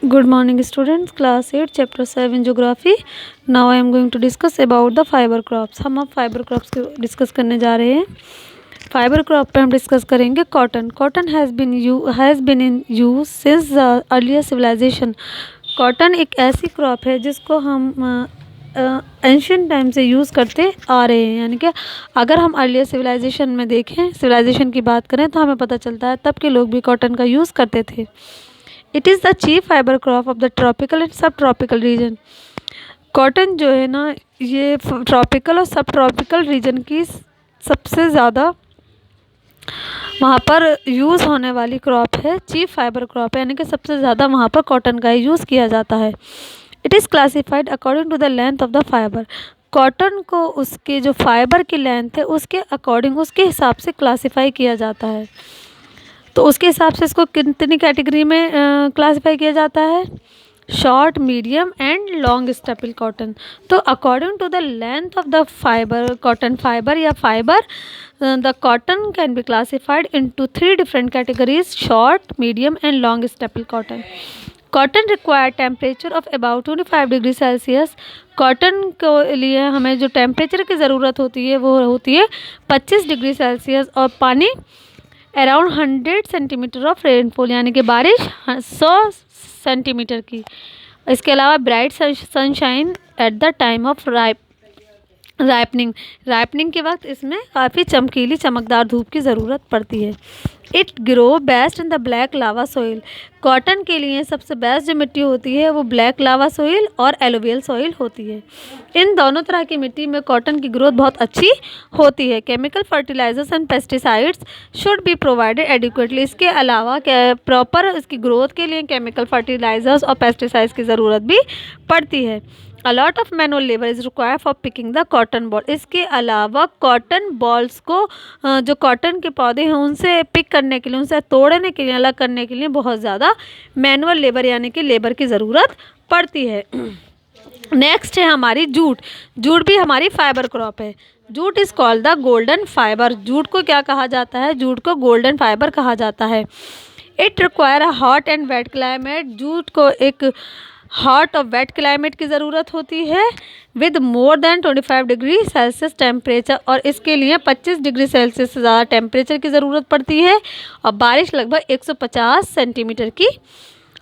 Good morning students, class 8 chapter 7 geography. Now I am going to discuss about the fiber crops. हम अब fiber crops के discuss करने जा रहे हैं. फाइबर क्रॉप पे हम डिस्कस करेंगे cotton. Cotton has been in use since the earlier civilization. Cotton एक ऐसी क्रॉप है जिसको हम एंशियंट टाइम से यूज़ करते आ रहे हैं. यानी कि अगर हम अर्लियर सिविलाइजेशन में देखें, सिविलाइजेशन की बात करें तो हमें पता चलता है तब के लोग भी कॉटन का यूज़ करते थे. It is the chief fibre crop of the tropical and सब ट्रॉपिकल रीजन. कॉटन जो है ना, ये ट्रॉपिकल और सब ट्रॉपिकल रीजन की सबसे ज़्यादा वहाँ पर यूज़ होने वाली क्रॉप है. चीफ फाइबर क्रॉप है, यानी कि सबसे ज़्यादा वहाँ पर कॉटन का ही यूज़ किया जाता है. It is classified according to the length of the fibre. Cotton को उसके जो फाइबर की लेंथ है उसके अकॉर्डिंग, उसके हिसाब से क्लासीफाई किया जाता है. तो उसके हिसाब से इसको कितनी कैटेगरी में क्लासीफाई किया जाता है? Short, medium and long staple cotton. तो according to the length of the fibre, cotton fibre या fibre, the cotton can be classified into 3 different categories: short, medium and long staple cotton. Cotton require temperature of about 25 degree Celsius. Cotton के लिए हमें जो temperature की ज़रूरत होती है वो होती है 25 डिग्री सेल्सियस, और पानी अराउंड 100 सेंटीमीटर ऑफ रेनफॉल, यानी कि बारिश 100 सेंटीमीटर की. इसके अलावा bright sunshine at the time of ripening के वक्त इसमें काफ़ी चमकीली चमकदार धूप की ज़रूरत पड़ती है. It grow best in the black lava soil. Cotton के लिए सबसे बेस्ट जो मिट्टी होती है वो ब्लैक लावा सोइल और एलोवियल सोइल होती है. इन दोनों तरह की मिट्टी में कॉटन की ग्रोथ बहुत अच्छी होती है. Chemical fertilisers and pesticides should be provided adequately. इसके अलावा प्रॉपर इसकी ग्रोथ के लिए केमिकल फर्टिलाइजर्स और पेस्टिसाइड्स की ज़रूरत भी पड़ती है. A lot of manual labor is required for picking the cotton ball. इसके अलावा कॉटन बॉल्स को, जो कॉटन के पौधे हैं उनसे पिक करने के लिए, उनसे तोड़ने के लिए, अलग करने के लिए बहुत ज़्यादा मैनुअल लेबर यानी कि लेबर की ज़रूरत पड़ती है. नेक्स्ट है हमारी जूट. जूट भी हमारी फाइबर क्रॉप है. Jute is called the golden fibre. Jute को क्या कहा जाता है? जूट को गोल्डन फाइबर कहा जाता है. It require a hot and wet climate. Jute को एक हॉट और वेट क्लाइमेट की ज़रूरत होती है with more than 25 degree Celsius temperature, और इसके लिए 25 डिग्री सेल्सियस से ज़्यादा टेम्परेचर की ज़रूरत पड़ती है, और बारिश लगभग 150 सेंटीमीटर की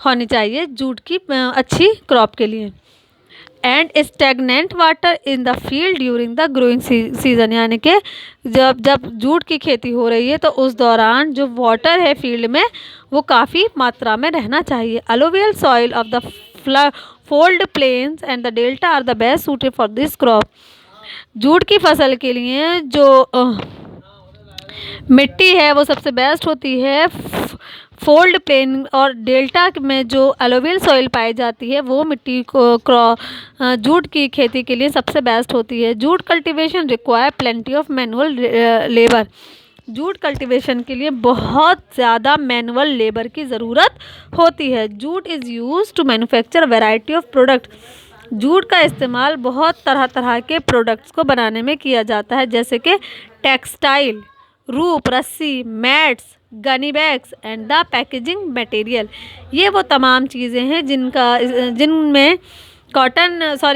होनी चाहिए जूट की अच्छी क्रॉप के लिए. And stagnant water in the field during the growing season. यानी कि जब जूट की खेती हो रही है तो उस दौरान जो वाटर है फील्ड में वो काफ़ी मात्रा में रहना चाहिए. Alluvial soil of the flood plains and the delta are the best suited for this crop. Jute की फसल के लिए जो मिट्टी है वो सबसे बेस्ट होती है. फोल्ड प्लेन और डेल्टा में जो एलोवियल सॉइल पाई जाती है वो मिट्टी को जूट की खेती के लिए सबसे बेस्ट होती है. Jute cultivation require plenty of manual labour. Jute cultivation के लिए बहुत ज़्यादा मैनुअल लेबर की ज़रूरत होती है. Jute is use to manufacture variety of product. Jute का इस्तेमाल बहुत तरह तरह के प्रोडक्ट्स को बनाने में किया जाता है, जैसे कि टेक्सटाइल, रूप, रस्सी, mats, Ghani bags and the packaging material. ये वो तमाम चीज़ें हैं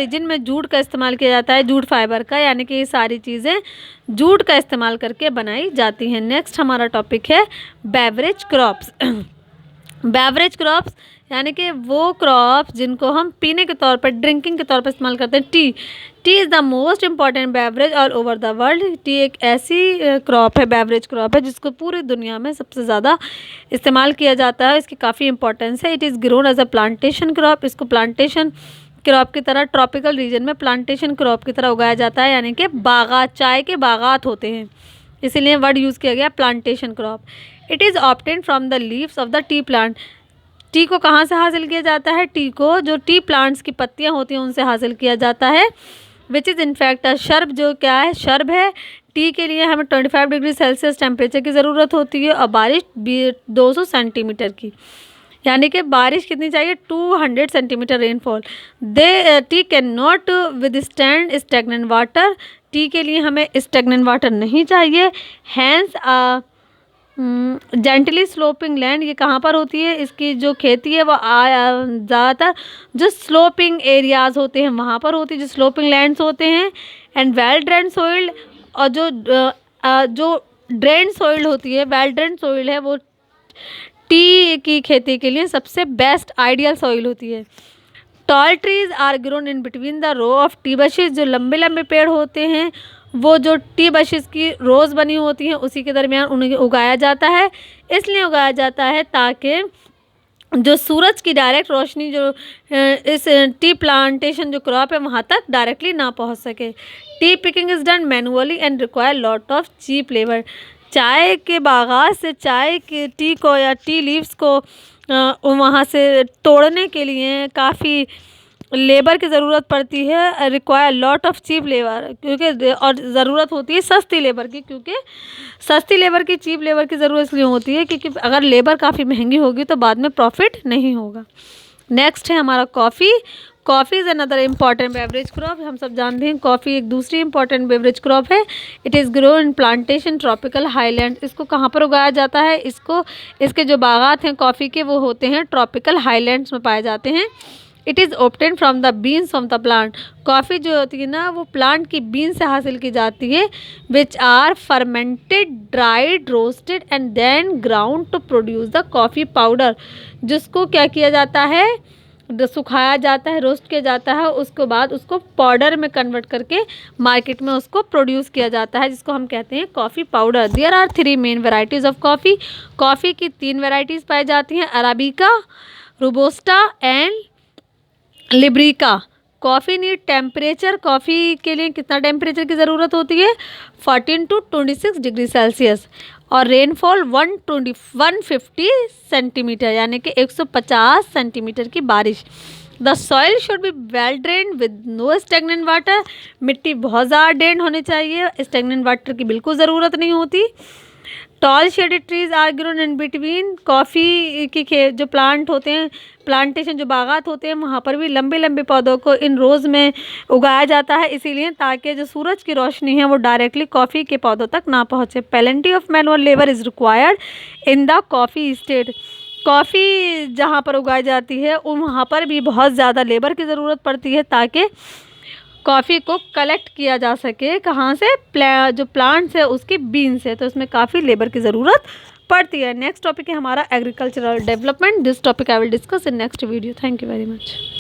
जिनमें जूट का इस्तेमाल किया जाता है, जूट फाइबर का. यानी कि ये सारी चीज़ें जूट का इस्तेमाल करके बनाई जाती हैं. नेक्स्ट हमारा टॉपिक है बेवरेज क्रॉप्स. बेवरेज क्रॉप्स यानी कि वो क्रॉप्स जिनको हम पीने के तौर पर, ड्रिंकिंग के तौर पर इस्तेमाल करते हैं. T is the most important beverage all over the world. T एक ऐसी क्रॉप है, बेवरेज क्रॉप है, जिसको पूरी दुनिया में सबसे ज़्यादा इस्तेमाल किया जाता है. इसकी काफ़ी इंपॉर्टेंस है. It is grown as a plantation crop. इसको प्लांटेशन क्रॉप की तरह ट्रॉपिकल रीजन में प्लांटेशन क्रॉप की तरह उगाया जाता है, यानी कि बागात, चाय के बागात होते हैं, इसीलिए वर्ड यूज़ किया गया plantation crop. It is obtain from the leaves of the T plant. T को कहाँ से हासिल किया जाता है? टी को जो टी प्लांट्स की पत्तियाँ होती हैं उनसे हासिल किया जाता है. Which is in fact shrub. जो क्या है? शर्ब है. टी के लिए हमें 25 डिग्री सेल्सियस टेम्परेचर की ज़रूरत होती है, और बारिश 200 सेंटीमीटर की. यानी कि बारिश कितनी चाहिए? 200 centimetre rainfall. T can not withstand stagnant water. T के लिए हमें स्टेगनेंट वाटर नहीं चाहिए. हैंस जेंटली स्लोपिंग लैंड, ये कहाँ पर होती है? इसकी जो खेती है वो ज़्यादातर जो स्लोपिंग एरियाज होते हैं वहाँ पर होती है, जो स्लोपिंग लैंड्स होते हैं। एंड वेल ड्रेन सोइल्ड, और जो ड्रेन सोइल्ड होती है, वेल ड्रेन सोइल है, वो टी की खेती के लिए सबसे बेस्ट आइडियल सॉइल होती है। Tall trees are grown in between the row of tea bushes, जो लंबे लंबे पेड़ होते हैं वो जो टी बशेज की रोज बनी होती हैं उसी के दरमियान उन्हें उगाया जाता है। इसलिए उगाया जाता है ताकि जो सूरज की डायरेक्ट रोशनी जो इस टी प्लांटेशन जो क्रॉप है वहाँ तक डायरेक्टली ना पहुँच सके। Tea picking is done manually and require lot of cheap labour. चाय के बागात से चाय के टी को या टी लीव्स को वहाँ से तोड़ने के लिए काफ़ी लेबर की ज़रूरत पड़ती है। Require lot of cheap labour, क्योंकि और ज़रूरत होती है सस्ती लेबर की, क्योंकि सस्ती लेबर की, चीप लेबर की ज़रूरत इसलिए होती है क्योंकि अगर लेबर काफ़ी महंगी होगी तो बाद में प्रॉफिट नहीं होगा। नेक्स्ट है हमारा coffee. Coffee is another important beverage crop. हम सब जानते हैं कॉफ़ी एक दूसरी इम्पॉर्टेंट बेवरेज क्रॉप है। It is grow in plantation tropical highland. इसको कहाँ पर उगाया जाता है? इसके जो बागात हैं कॉफ़ी के वो होते हैं ट्रॉपिकल हाईलैंड्स में पाए जाते हैं। It is obtain from the beans of the plant. Coffee जो होती है ना वो प्लांट की बीन से हासिल की जाती है, which are fermented, dried, roasted and then ground to produce the coffee powder. जिसको क्या किया जाता है? सुखाया जाता है, रोस्ट किया जाता है, उसके बाद उसको पाउडर में कन्वर्ट करके मार्केट में उसको प्रोड्यूस किया जाता है, जिसको हम कहते हैं coffee powder. There are 3 main varieties of coffee. Coffee की 3 वेराइटीज़ पाई जाती हैं, arabica, robusta and liberica. Coffee need temperature, coffee के लिए कितना टेम्परेचर की ज़रूरत होती है? 14 to 26 डिग्री सेल्सियस। और रेनफॉल 150 सेंटीमीटर, यानी कि 150 सेंटीमीटर की बारिश। The soil should be well drained with no stagnant water. मिट्टी बहुत ज़्यादा ड्रेन होनी चाहिए, स्टेगनेंट वाटर की बिल्कुल ज़रूरत नहीं होती। Tall shaded trees are grown in between. Coffee की जो प्लांट होते हैं, प्लांटेशन जो बागात होते हैं वहाँ पर भी लंबे लंबे पौधों को इन रोज़ में उगाया जाता है, इसीलिए ताकि जो सूरज की रोशनी है वो डायरेक्टली कॉफ़ी के पौधों तक ना पहुँचे। Plenty of manual labour is required in the coffee state. Coffee जहाँ पर उगाई जाती है वहाँ पर भी बहुत ज़्यादा लेबर की ज़रूरत पड़ती है ताकि कॉफ़ी को कलेक्ट किया जा सके। कहाँ से? जो प्लांट्स है उसकी बीन से, तो इसमें काफ़ी लेबर की ज़रूरत पड़ती है। नेक्स्ट टॉपिक है हमारा agricultural development. This topic I will discuss in next video. Thank you very much.